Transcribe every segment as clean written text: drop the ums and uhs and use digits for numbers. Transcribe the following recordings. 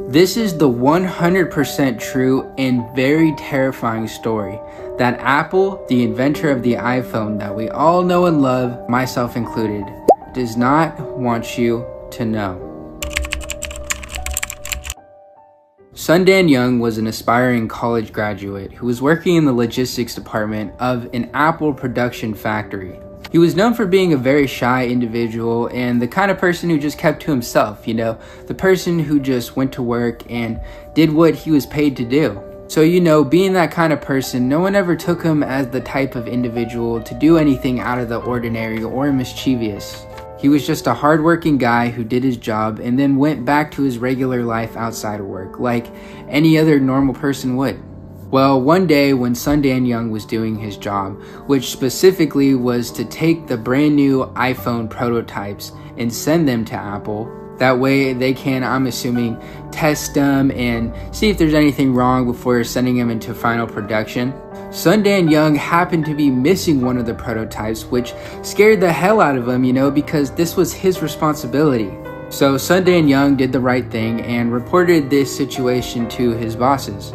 This is the 100% true and very terrifying story that Apple, the inventor of the iPhone that we all know and love, myself included, does not want you to know. Sundan Young was an aspiring college graduate who was working in the logistics department of an Apple production factory. He was known for being a very shy individual and the kind of person who just kept to himself, the person who just went to work and did what he was paid to do. So, being that kind of person, no one ever took him as the type of individual to do anything out of the ordinary or mischievous. He was just a hardworking guy who did his job and then went back to his regular life outside of work, like any other normal person would. Well, one day when Sundan Young was doing his job, which specifically was to take the brand new iPhone prototypes and send them to Apple, that way they can, I'm assuming, test them and see if there's anything wrong before sending them into final production. Sundan Young happened to be missing one of the prototypes, which scared the hell out of him, because this was his responsibility. So Sundan Young did the right thing and reported this situation to his bosses.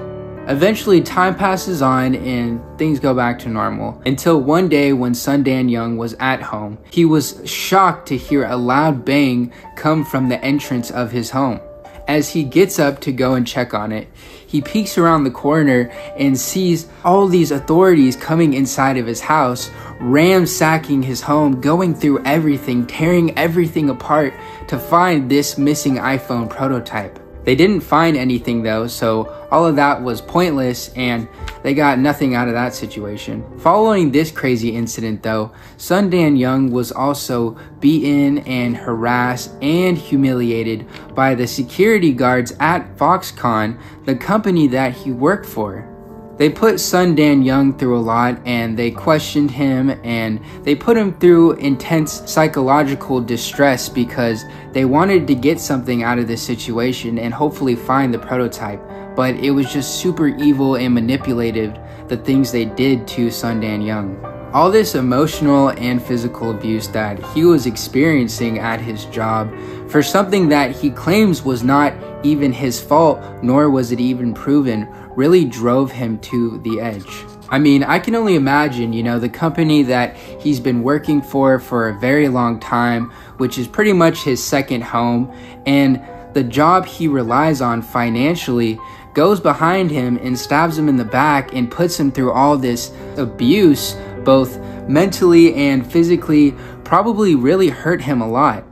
Eventually, time passes on and things go back to normal until one day when Sundan Young was at home. He was shocked to hear a loud bang come from the entrance of his home. As he gets up to go and check on it, he peeks around the corner and sees all these authorities coming inside of his house, ransacking his home, going through everything, tearing everything apart to find this missing iPhone prototype. They didn't find anything though, so all of that was pointless and they got nothing out of that situation. Following this crazy incident though, Sundan Young was also beaten and harassed and humiliated by the security guards at Foxconn, the company that he worked for. They put Sundan Young through a lot and they questioned him and they put him through intense psychological distress because they wanted to get something out of this situation and hopefully find the prototype. But it was just super evil and manipulative, the things they did to Sundan Young. All this emotional and physical abuse that he was experiencing at his job for something that he claims was not even his fault, nor was it even proven, really drove him to the edge. I mean, I can only imagine, the company that he's been working for a very long time, which is pretty much his second home, and the job he relies on financially goes behind him and stabs him in the back and puts him through all this abuse, both mentally and physically, probably really hurt him a lot.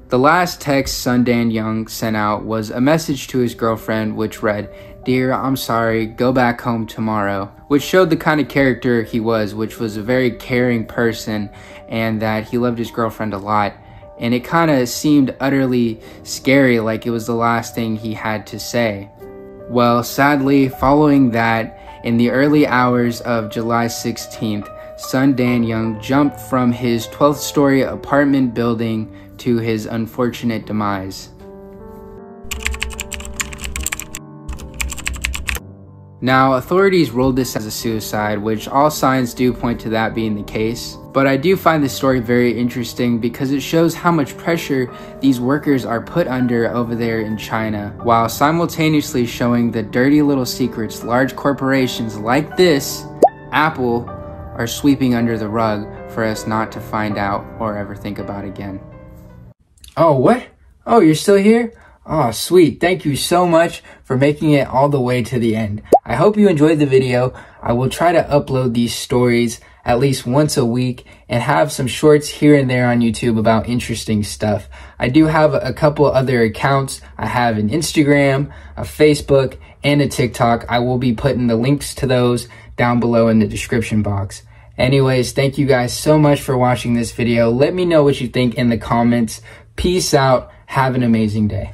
The last text Sundan Young sent out was a message to his girlfriend which read, "Dear, I'm sorry, go back home tomorrow," which showed the kind of character he was, which was a very caring person and that he loved his girlfriend a lot. And it kind of seemed utterly scary, like it was the last thing he had to say. Well, sadly, following that, in the early hours of July 16th, Sundan Young jumped from his 12th story apartment building to his unfortunate demise. Now, authorities ruled this as a suicide, which all signs do point to that being the case. But I do find this story very interesting because it shows how much pressure these workers are put under over there in China, while simultaneously showing the dirty little secrets large corporations like this, Apple, are sweeping under the rug for us not to find out or ever think about again. Oh, what? Oh, you're still here? Oh, sweet. Thank you so much for making it all the way to the end. I hope you enjoyed the video. I will try to upload these stories at least once a week and have some shorts here and there on YouTube about interesting stuff. I do have a couple other accounts. I have an Instagram, a Facebook, and a TikTok. I will be putting the links to those down below in the description box. Anyways, thank you guys so much for watching this video. Let me know what you think in the comments. Peace out. Have an amazing day.